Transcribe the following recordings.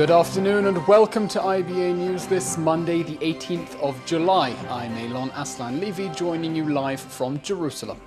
Good afternoon and welcome to IBA News this Monday, the 18th of July. I'm Elon Aslan-Levy, joining you live from Jerusalem.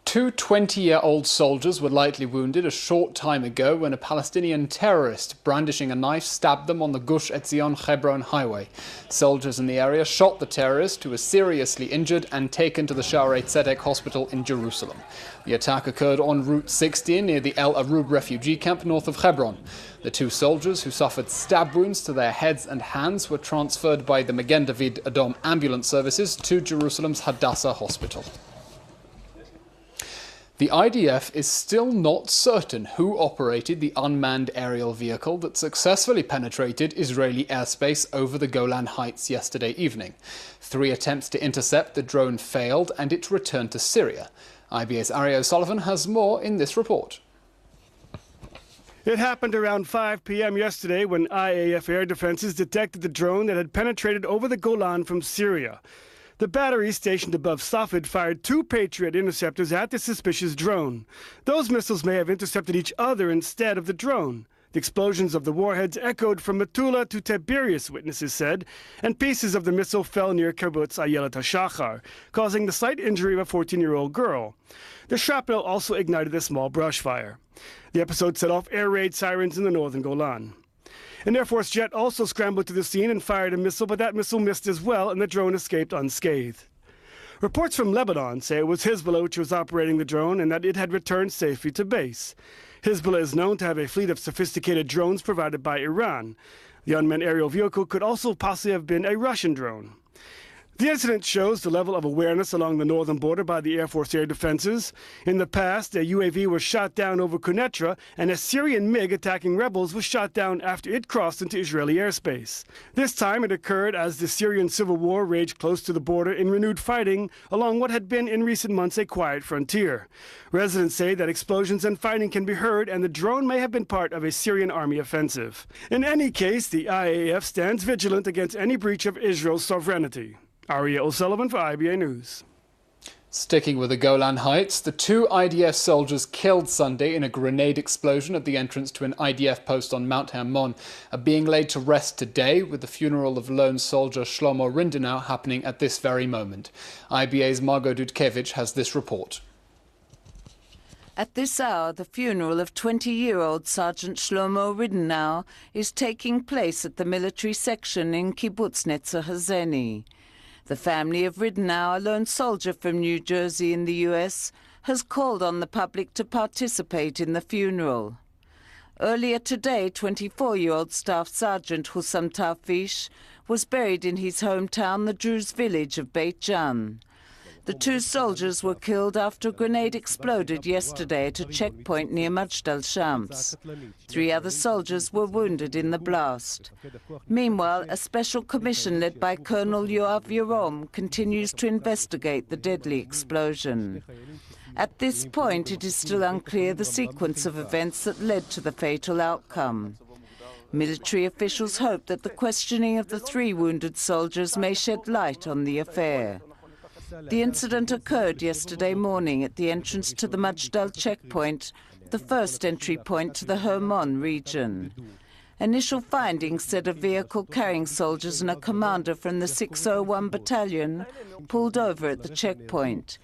Two 20-year-old soldiers were lightly wounded a short time ago when a Palestinian terrorist brandishing a knife stabbed them on the Gush Etzion-Hebron highway. Soldiers in the area shot the terrorist, who was seriously injured and taken to the Shaarei Tzedek hospital in Jerusalem. The attack occurred on Route 16 near the El Arub refugee camp north of Hebron. The two soldiers, who suffered stab wounds to their heads and hands, were transferred by the Magen David Adom ambulance services to Jerusalem's Hadassah hospital. The IDF is still not certain who operated the unmanned aerial vehicle that successfully penetrated Israeli airspace over the Golan Heights yesterday evening. 3 attempts to intercept the drone failed and it returned to Syria. IBA's Ari O'Sullivan has more in this report. It happened around 5 p.m. yesterday when IAF air defenses detected the drone that had penetrated over the Golan from Syria. The battery stationed above Safed fired 2 Patriot interceptors at the suspicious drone. Those missiles may have intercepted each other instead of the drone. The explosions of the warheads echoed from Metula to Tiberias, witnesses said, and pieces of the missile fell near Kibbutz Ayelet HaShachar, causing the slight injury of a 14-year-old girl. The shrapnel also ignited a small brush fire. The episode set off air raid sirens in the northern Golan. An Air Force jet also scrambled to the scene and fired a missile, but that missile missed as well, and the drone escaped unscathed. Reports from Lebanon say it was Hezbollah which was operating the drone and that it had returned safely to base. Hezbollah is known to have a fleet of sophisticated drones provided by Iran. The unmanned aerial vehicle could also possibly have been a Russian drone. The incident shows the level of awareness along the northern border by the Air Force air defenses. In the past, a UAV was shot down over Quneitra, and a Syrian MiG attacking rebels was shot down after it crossed into Israeli airspace. This time it occurred as the Syrian civil war raged close to the border in renewed fighting along what had been in recent months a quiet frontier. Residents say that explosions and fighting can be heard, and the drone may have been part of a Syrian army offensive. In any case, the IAF stands vigilant against any breach of Israel's sovereignty. Ari O'Sullivan for IBA News. Sticking with the Golan Heights, the 2 IDF soldiers killed Sunday in a grenade explosion at the entrance to an IDF post on Mount Hermon are being laid to rest today, with the funeral of lone soldier Shlomo Rindenau happening at this very moment. IBA's Margot Dudkevich has this report. At this hour, the funeral of 20-year-old Sergeant Shlomo Rindenau is taking place at the military section in Kibbutz Netzer Hazeni. The family of Ridenow, a lone soldier from New Jersey in the U.S., has called on the public to participate in the funeral. Earlier today, 24-year-old Staff Sergeant Hussam Tarfish was buried in his hometown, the Druze village of Beit Jan. The 2 soldiers were killed after a grenade exploded yesterday at a checkpoint near Majdal Shams. 3 other soldiers were wounded in the blast. Meanwhile, a special commission led by Colonel Yoav Yarom continues to investigate the deadly explosion. At this point, it is still unclear the sequence of events that led to the fatal outcome. Military officials hope that the questioning of the 3 wounded soldiers may shed light on the affair. The incident occurred yesterday morning at the entrance to the Majdal checkpoint, the first entry point to the Hermon region. Initial findings said a vehicle carrying soldiers and a commander from the 601 Battalion pulled over at the checkpoint.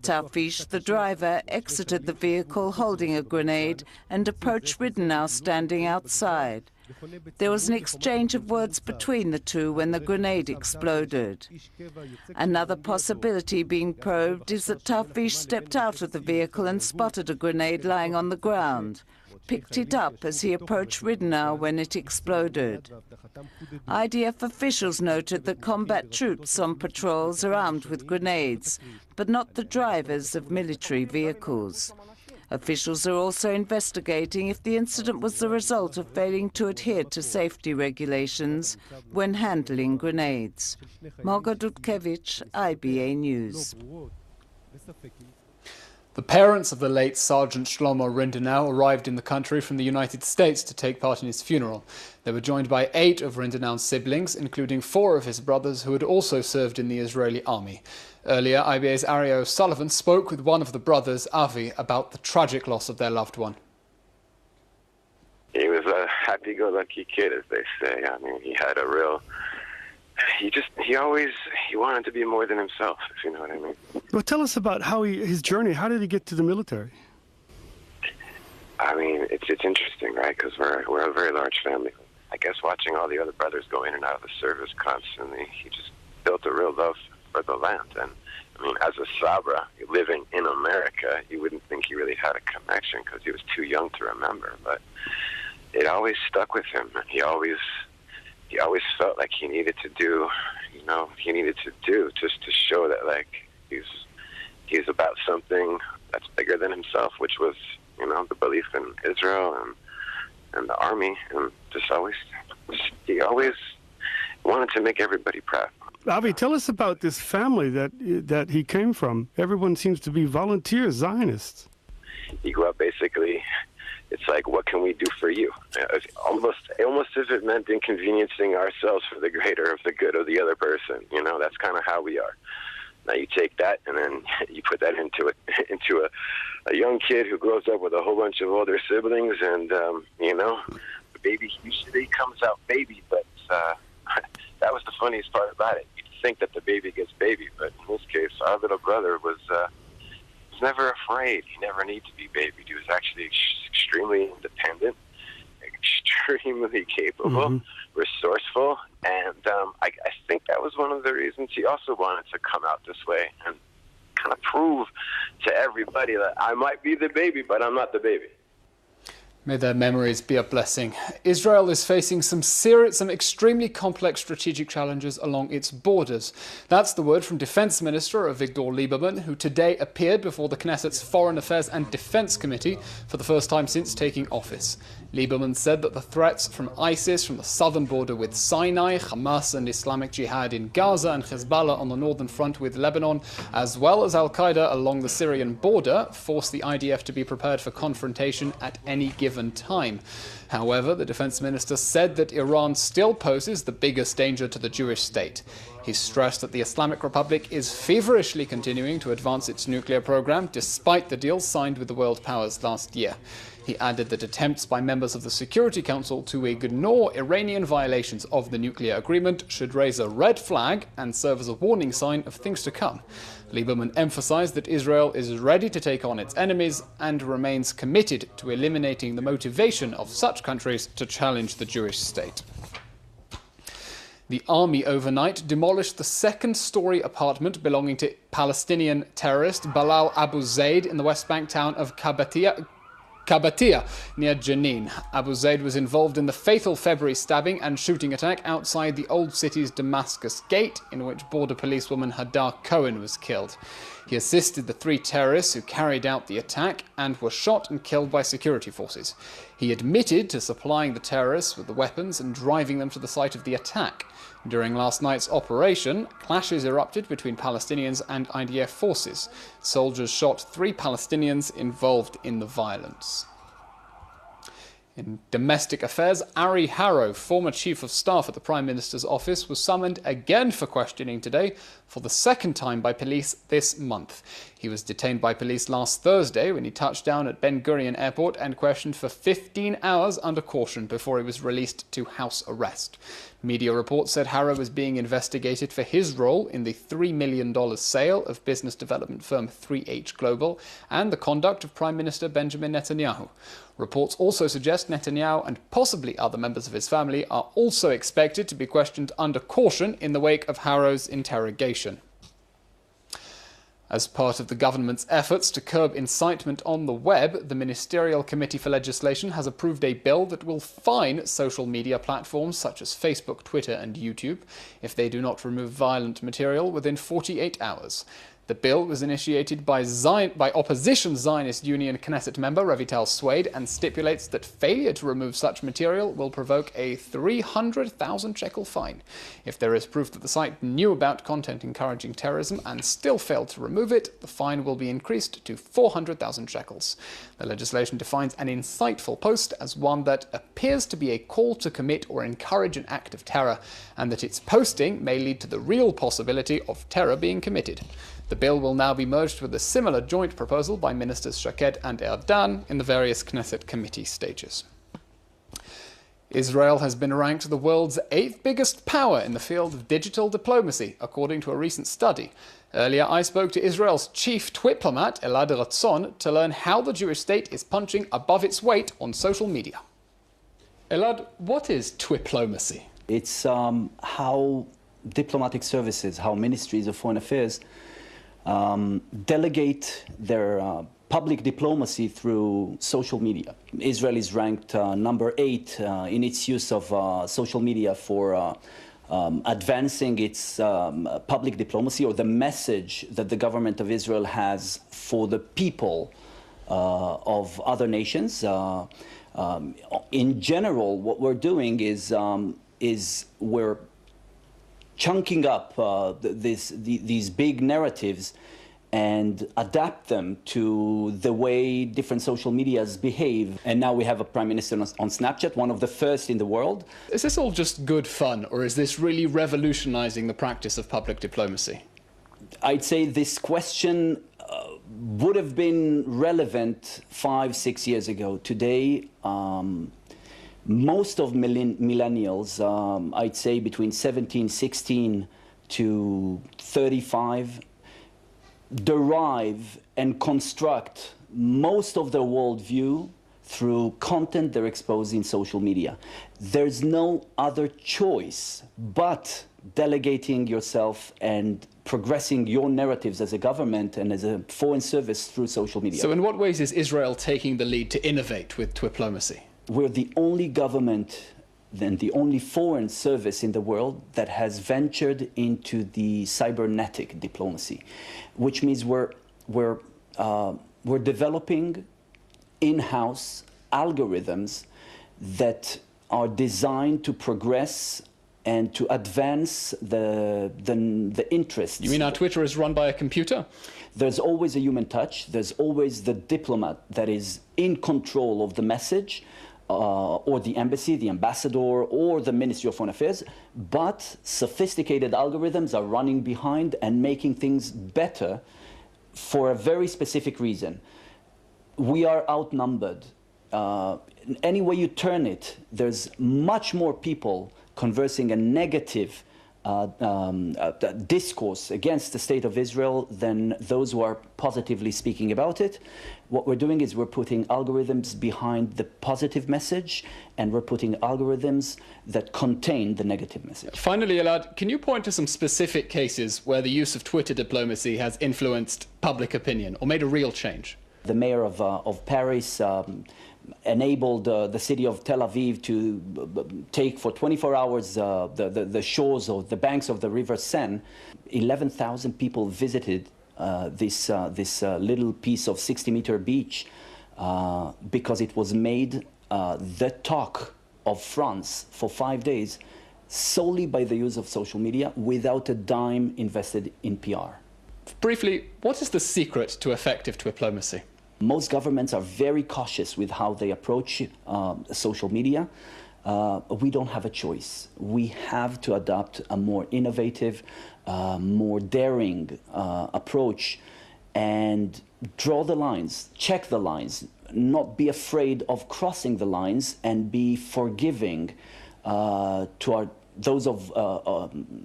Tarfish, the driver, exited the vehicle holding a grenade and approached Ridenow standing outside. There was an exchange of words between the 2 when the grenade exploded. Another possibility being probed is that Tarfish stepped out of the vehicle and spotted a grenade lying on the ground, picked it up as he approached Ridenow when it exploded. IDF officials noted that combat troops on patrols are armed with grenades, but not the drivers of military vehicles. Officials are also investigating if the incident was the result of failing to adhere to safety regulations when handling grenades. Margot Dudkevich, IBA News. The parents of the late Sergeant Shlomo Rindenau arrived in the country from the United States to take part in his funeral. They were joined by 8 of Rindenau's siblings, including 4 of his brothers who had also served in the Israeli army. Earlier, IBA's Ari O'Sullivan spoke with one of the brothers, Avi, about the tragic loss of their loved one. He was happy-go-lucky kid, as they say. I mean, he had a real... He wanted to be more than himself, if you know what I mean. Well, tell us about his journey. How did he get to the military? I mean, it's interesting, right? Because we're a very large family. I guess watching all the other brothers go in and out of the service constantly, he just built a real love for the land. And I mean, as a Sabra living in America, you wouldn't think he really had a connection because he was too young to remember. But it always stuck with him. He always felt like he needed to do just to show that like he's about something that's bigger than himself, which was the belief in Israel and the army, and he always wanted to make everybody proud. Avi, tell us about this family that he came from. Everyone seems to be volunteer Zionists. He grew up basically. It's like, what can we do for you? Almost as if it meant inconveniencing ourselves for the greater of the good of the other person. That's kind of how we are. Now you take that and then you put that into a young kid who grows up with a whole bunch of older siblings, and the baby usually comes out baby, but that was the funniest part about it. You'd think that the baby gets baby, but in this case, our little brother was never afraid. He never needed to be babied. He was actually extremely independent, extremely capable, resourceful, and I think that was one of the reasons he also wanted to come out this way and kind of prove to everybody that I might be the baby, but I'm not the baby. May their memories be a blessing. Israel is facing some extremely complex strategic challenges along its borders. That's the word from Defense Minister Avigdor Lieberman, who today appeared before the Knesset's Foreign Affairs and Defense Committee for the first time since taking office. Lieberman said that the threats from ISIS from the southern border with Sinai, Hamas and Islamic Jihad in Gaza, and Hezbollah on the northern front with Lebanon, as well as Al-Qaeda along the Syrian border, force the IDF to be prepared for confrontation at any given time. However, the defense minister said that Iran still poses the biggest danger to the Jewish state. He stressed that the Islamic Republic is feverishly continuing to advance its nuclear program despite the deal signed with the world powers last year. He added that attempts by members of the Security Council to ignore Iranian violations of the nuclear agreement should raise a red flag and serve as a warning sign of things to come. Lieberman emphasized that Israel is ready to take on its enemies and remains committed to eliminating the motivation of such countries to challenge the Jewish state. The army overnight demolished the second-story apartment belonging to Palestinian terrorist Bilal Abu Zaid in the West Bank town of Kabatia near Jenin. Abu Zaid was involved in the fatal February stabbing and shooting attack outside the old city's Damascus Gate, in which border policewoman Hadar Cohen was killed. He assisted the 3 terrorists who carried out the attack and were shot and killed by security forces. He admitted to supplying the terrorists with the weapons and driving them to the site of the attack. During last night's operation, clashes erupted between Palestinians and IDF forces. Soldiers shot 3 Palestinians involved in the violence. In domestic affairs, Ari Harrow, former Chief of Staff at the Prime Minister's office, was summoned again for questioning today for the second time by police this month. He was detained by police last Thursday when he touched down at Ben Gurion Airport and questioned for 15 hours under caution before he was released to house arrest. Media reports said Harrow was being investigated for his role in the $3 million sale of business development firm 3H Global and the conduct of Prime Minister Benjamin Netanyahu. Reports also suggest Netanyahu and possibly other members of his family are also expected to be questioned under caution in the wake of Harrow's interrogation. As part of the government's efforts to curb incitement on the web, the Ministerial Committee for Legislation has approved a bill that will fine social media platforms such as Facebook, Twitter and YouTube if they do not remove violent material within 48 hours. The bill was initiated by opposition Zionist Union Knesset member Revital Suede and stipulates that failure to remove such material will provoke a 300,000 shekel fine. If there is proof that the site knew about content encouraging terrorism and still failed to remove it, the fine will be increased to 400,000 shekels. The legislation defines an insightful post as one that appears to be a call to commit or encourage an act of terror, and that its posting may lead to the real possibility of terror being committed. The bill will now be merged with a similar joint proposal by Ministers Shaked and Erdan in the various Knesset committee stages. Israel has been ranked the world's 8th biggest power in the field of digital diplomacy, according to a recent study. Earlier, I spoke to Israel's chief diplomat, Elad Ratzon, to learn how the Jewish state is punching above its weight on social media. Elad, what is diplomacy? It's how diplomatic services, how ministries of foreign affairs delegate their public diplomacy through social media. Israel is ranked number 8 in its use of social media for advancing its public diplomacy, or the message that the government of Israel has for the people of other nations. In general, what we're doing is we're chunking up these big narratives and adapt them to the way different social medias behave. And now we have a prime minister on Snapchat, one of the first in the world. Is this all just good fun, or is this really revolutionizing the practice of public diplomacy? I'd say this question would have been relevant 5-6 years ago. Today, most of millennials, I'd say between 16 to 35, derive and construct most of their worldview through content they're exposed in social media. There's no other choice but delegating yourself and progressing your narratives as a government and as a foreign service through social media. So in what ways is Israel taking the lead to innovate with diplomacy? We're the only government and the only foreign service in the world that has ventured into the cybernetic diplomacy, which means we're developing in-house algorithms that are designed to progress and to advance the interests. You mean our Twitter is run by a computer? There's always a human touch. There's always the diplomat that is in control of the message, or the embassy, the ambassador, or the Ministry of Foreign Affairs. But sophisticated algorithms are running behind and making things better for a very specific reason. We are outnumbered. Any way you turn it, there's much more people conversing a negative discourse against the state of Israel than those who are positively speaking about it. What we're doing is we're putting algorithms behind the positive message, and we're putting algorithms that contain the negative message. Finally, Elad, can you point to some specific cases where the use of Twitter diplomacy has influenced public opinion or made a real change? The mayor of Paris enabled the city of Tel Aviv to take for 24 hours the shores or the banks of the river Seine. 11,000 people visited this little piece of 60-meter beach because it was made the talk of France for 5 days solely by the use of social media without a dime invested in PR. Briefly, what is the secret to effective diplomacy? Most governments are very cautious with how they approach social media. We don't have a choice. We have to adopt a more innovative, more daring approach and draw the lines, check the lines, not be afraid of crossing the lines, and be forgiving to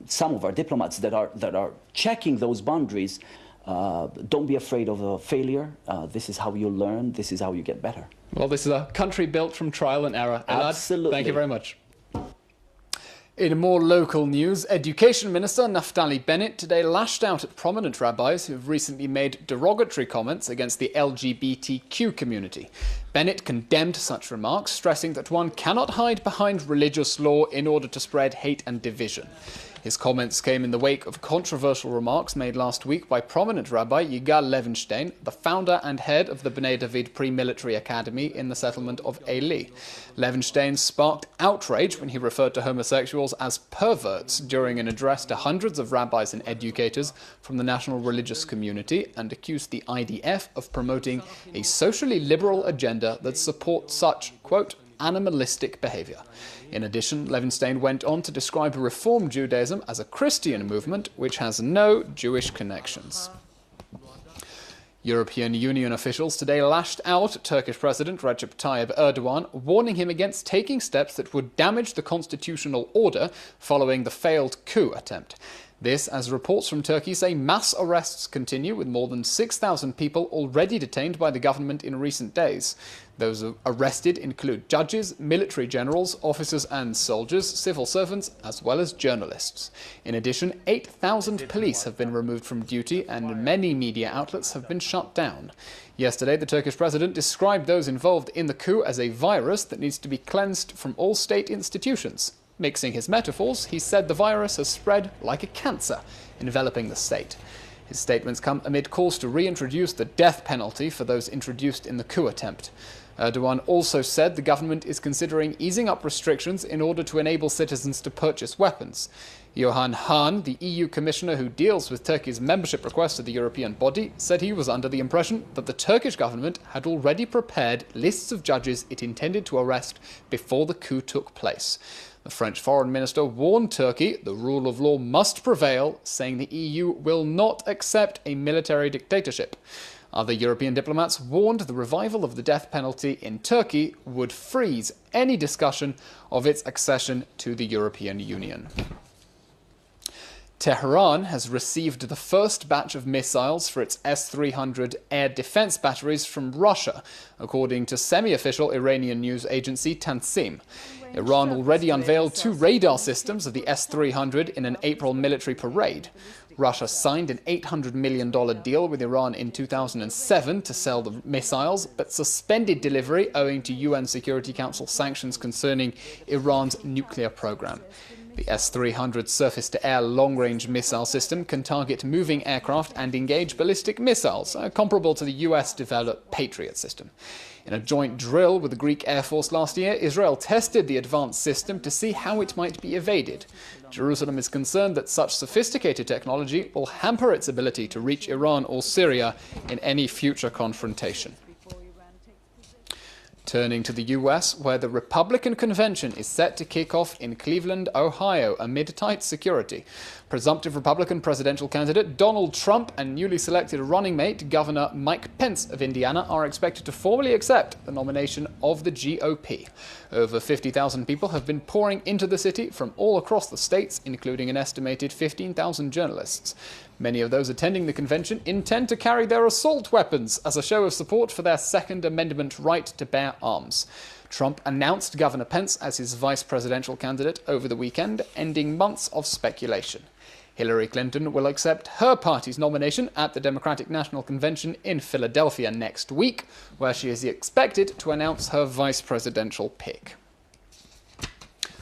some of our diplomats that are checking those boundaries. Don't be afraid of a failure. This is how you learn. This is how you get better. Well, this is a country built from trial and error. Elad, absolutely. Thank you very much. In more local news, Education Minister Naftali Bennett today lashed out at prominent rabbis who have recently made derogatory comments against the LGBTQ community. Bennett condemned such remarks, stressing that one cannot hide behind religious law in order to spread hate and division. His comments came in the wake of controversial remarks made last week by prominent Rabbi Yigal Levenstein, the founder and head of the Bnei David Pre-Military Academy in the settlement of Eli. Levenstein sparked outrage when he referred to homosexuals as perverts during an address to hundreds of rabbis and educators from the national religious community, and accused the IDF of promoting a socially liberal agenda that supports such, quote, animalistic behavior. In addition, Levenstein went on to describe Reform Judaism as a Christian movement which has no Jewish connections. European Union officials today lashed out at Turkish President Recep Tayyip Erdogan, warning him against taking steps that would damage the constitutional order following the failed coup attempt. This as reports from Turkey say mass arrests continue, with more than 6,000 people already detained by the government in recent days. Those arrested include judges, military generals, officers and soldiers, civil servants, as well as journalists. In addition, 8,000 police have been removed from duty and many media outlets have been shut down. Yesterday, the Turkish president described those involved in the coup as a virus that needs to be cleansed from all state institutions. Mixing his metaphors, he said the virus has spread like a cancer, enveloping the state. His statements come amid calls to reintroduce the death penalty for those introduced in the coup attempt. Erdogan also said the government is considering easing up restrictions in order to enable citizens to purchase weapons. Johan Hahn, the EU commissioner who deals with Turkey's membership request to the European body, said he was under the impression that the Turkish government had already prepared lists of judges it intended to arrest before the coup took place. The French foreign minister warned Turkey the rule of law must prevail, saying the EU will not accept a military dictatorship. Other European diplomats warned the revival of the death penalty in Turkey would freeze any discussion of its accession to the European Union. Tehran has received the first batch of missiles for its S-300 air defense batteries from Russia, according to semi-official Iranian news agency Tansim. Iran already unveiled 2 radar systems of the S-300 in an April military parade. Russia signed an $800 million deal with Iran in 2007 to sell the missiles, but suspended delivery owing to UN Security Council sanctions concerning Iran's nuclear program. The S-300 surface-to-air long-range missile system can target moving aircraft and engage ballistic missiles, comparable to the US-developed Patriot system. In a joint drill with the Greek Air Force last year, Israel tested the advanced system to see how it might be evaded. Jerusalem is concerned that such sophisticated technology will hamper its ability to reach Iran or Syria in any future confrontation. Turning to the US, where the Republican convention is set to kick off in Cleveland, Ohio, amid tight security. Presumptive Republican presidential candidate Donald Trump and newly selected running mate Governor Mike Pence of Indiana are expected to formally accept the nomination of the GOP. Over 50,000 people have been pouring into the city from all across the states, including an estimated 15,000 journalists. Many of those attending the convention intend to carry their assault weapons as a show of support for their Second Amendment right to bear arms. Trump announced Governor Pence as his vice presidential candidate over the weekend, ending months of speculation. Hillary Clinton will accept her party's nomination at the Democratic National Convention in Philadelphia next week, where she is expected to announce her vice presidential pick.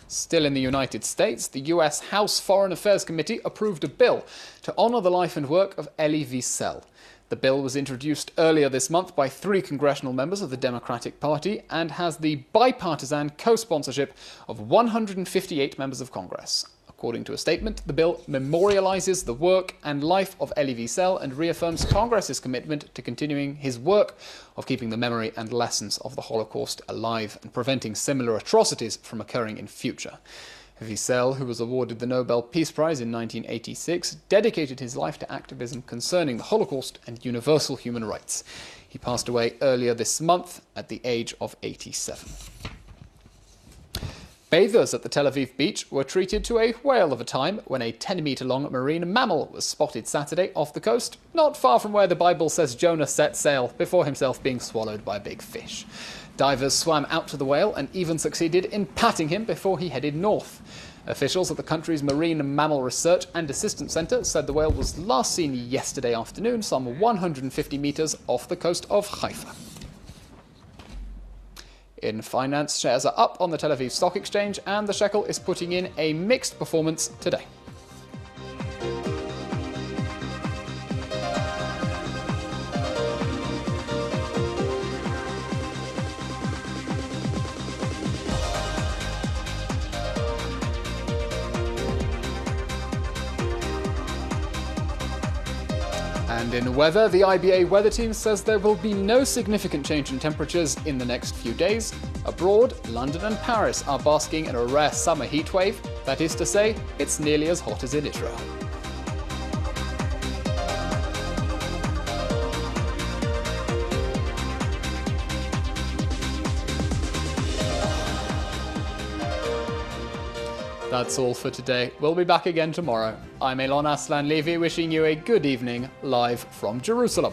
Still in the United States, the U.S. House Foreign Affairs Committee approved a bill to honor the life and work of Elie Wiesel. The bill was introduced earlier this month by 3 congressional members of the Democratic Party and has the bipartisan co-sponsorship of 158 members of Congress. According to a statement, the bill memorializes the work and life of Elie Wiesel and reaffirms Congress's commitment to continuing his work of keeping the memory and lessons of the Holocaust alive and preventing similar atrocities from occurring in future. Wiesel, who was awarded the Nobel Peace Prize in 1986, dedicated his life to activism concerning the Holocaust and universal human rights. He passed away earlier this month at the age of 87. Bathers at the Tel Aviv beach were treated to a whale of a time when a 10-metre-long marine mammal was spotted Saturday off the coast, not far from where the Bible says Jonah set sail before himself being swallowed by a big fish. Divers swam out to the whale and even succeeded in patting him before he headed north. Officials at the country's Marine Mammal Research and Assistance Centre said the whale was last seen yesterday afternoon, some 150 metres off the coast of Haifa. In finance, shares are up on the Tel Aviv Stock Exchange and the shekel is putting in a mixed performance today. And in weather, the IBA weather team says there will be no significant change in temperatures in the next few days. Abroad, London and Paris are basking in a rare summer heatwave. That is to say, it's nearly as hot as in Israel. That's all for today. We'll be back again tomorrow. I'm Elon Aslan Levy, wishing you a good evening live from Jerusalem.